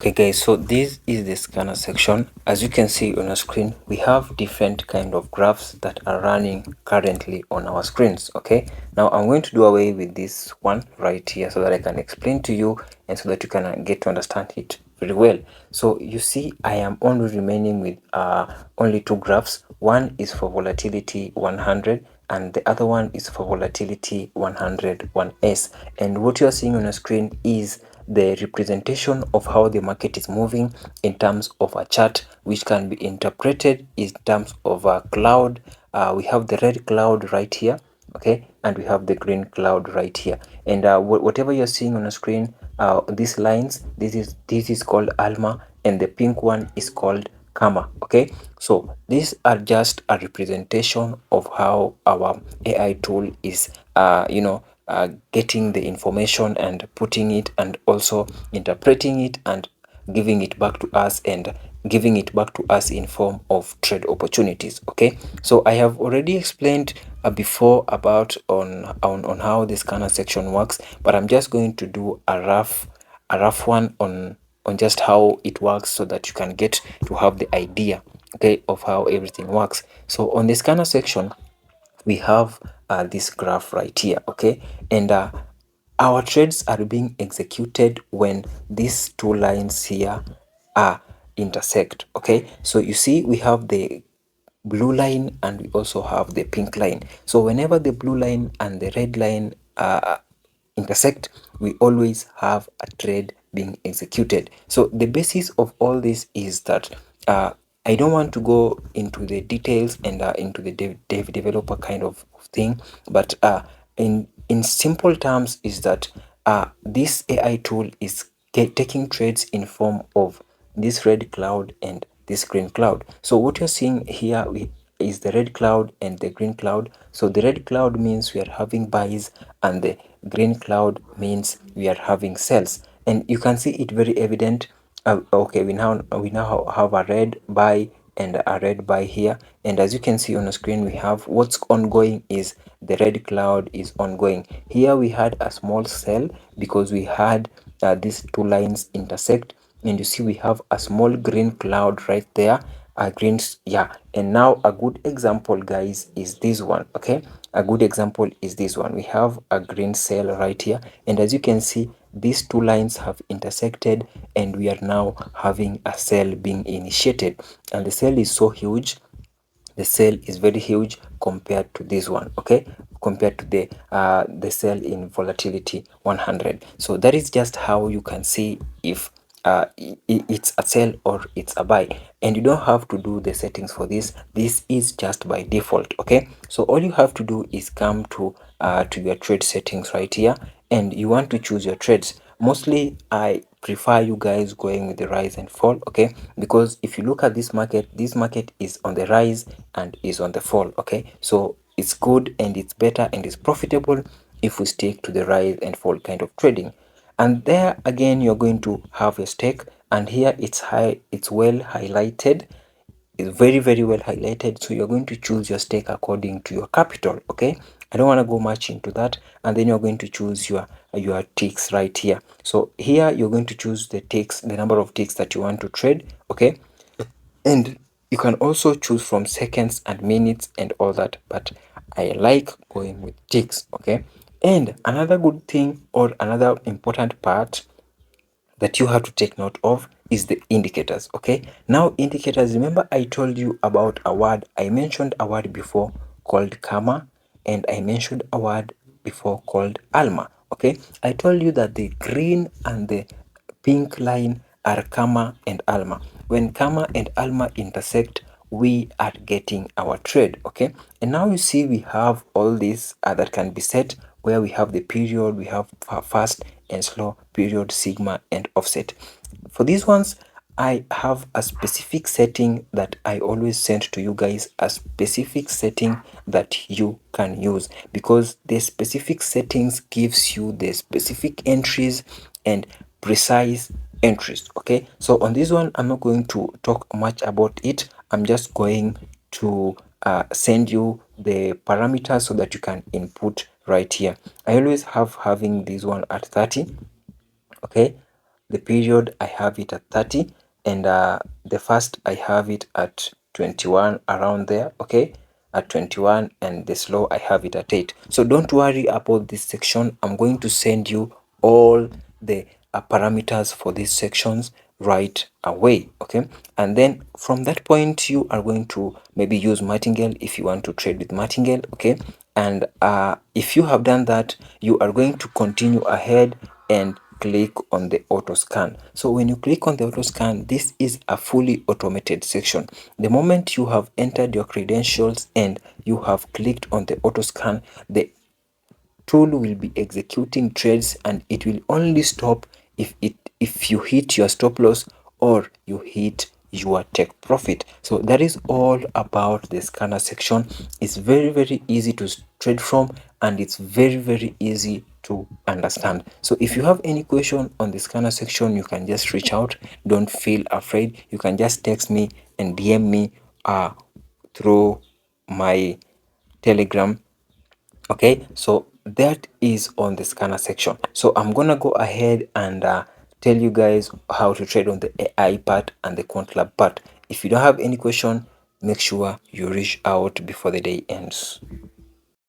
Okay guys, so this is the scanner section. As you can see on our screen, we have different kind of graphs that are running currently on our screens. Okay, now I'm going to do away with this one right here so that I can explain to you and so that you can get to understand it very well. So you see I am only remaining with only two graphs. One is for volatility 100 and the other one is for volatility 101s, and what you are seeing on your screen is the representation of how the market is moving in terms of a chart, which can be interpreted in terms of a cloud. We have the red cloud right here, okay, and we have the green cloud right here, and whatever you're seeing on the screen, these lines, this is called alma, and the pink one is called Kama. Okay, so these are just a representation of how our AI tool is getting the information and putting it and also interpreting it and giving it back to us and giving it back to us in form of trade opportunities. Okay, so I have already explained before about on how the scanner section works, but I'm just going to do a rough one on just how it works so that you can get to have the idea, okay, of how everything works. So on the scanner section, we have this graph right here, okay, and our trades are being executed when these two lines here are intersect. Okay, so you see we have the blue line and we also have the pink line. So whenever the blue line and the red line intersect, we always have a trade being executed. So the basis of all this is that I don't want to go into the details and into the developer kind of thing, but in simple terms is that this AI tool is taking trades in form of this red cloud and this green cloud. So what you're seeing here is the red cloud and the green cloud. So the red cloud means we are having buys and the green cloud means we are having sells, and you can see it very evident. Okay, we now have a red buy and a red buy here, and as you can see on the screen, we have what's ongoing is the red cloud is ongoing. Here we had a small sell because we had these two lines intersect, and you see we have a small green cloud right there, a green, yeah. And now a good example, guys, is this one. Okay, a good example is this one. We have a green cell right here, and as you can see, these two lines have intersected and we are now having a cell being initiated, and the cell is so huge, the cell is very huge compared to this one, okay, compared to the cell in volatility 100. So that is just how you can see if it's a sell or it's a buy, and you don't have to do the settings for this. This is just by default. Okay, so all you have to do is come to your trade settings right here, and you want to choose your trades. Mostly I prefer you guys going with the rise and fall, okay, because if you look at this market is on the rise and is on the fall. Okay, so it's good and it's better and it's profitable if we stick to the rise and fall kind of trading. And there again, you're going to have a stake, and here it's well highlighted, is very very well highlighted. So you're going to choose your stake according to your capital. Okay, I don't want to go much into that. And then you're going to choose your ticks right here. So here you're going to choose the ticks, the number of ticks that you want to trade. Okay, and you can also choose from seconds and minutes and all that, but I like going with ticks. Okay, and another good thing or another important part that you have to take note of is the indicators. Okay, now indicators, remember I told you about a word, I mentioned a word before called karma, and I mentioned a word before called alma. Okay, I told you that the green and the pink line are karma and alma. When karma and alma intersect, we are getting our trade. Okay, and now you see we have all these that can be set, where we have the period, we have fast and slow period, sigma and offset. For these ones, I have a specific setting that I always send to you guys, a specific setting that you can use, because the specific settings gives you the specific entries and precise entries. Okay, so on this one, I'm not going to talk much about it. I'm just going to send you the parameters so that you can input right here. I always have having this one at 30. Okay, the period I have it at 30, and the fast I have it at 21, around there, okay, at 21, and the slow I have it at 8. So don't worry about this section. I'm going to send you all the parameters for these sections right away, okay? And then from that point, you are going to maybe use martingale if you want to trade with martingale, okay? And if you have done that, you are going to continue ahead and click on the auto scan. So when you click on the auto scan, this is a fully automated section. The moment you have entered your credentials and you have clicked on the auto scan, the tool will be executing trades, and it will only stop if you hit your stop loss or you hit your take profit. So that is all about the scanner section. It's very easy to trade from, and it's very easy to understand. So if you have any question on the scanner section, you can just reach out. Don't feel afraid. You can just text me and DM me through my Telegram. Okay, so that is on the scanner section. So I'm gonna go ahead and tell you guys how to trade on the AI part and the quant lab part. If you don't have any question, make sure you reach out before the day ends.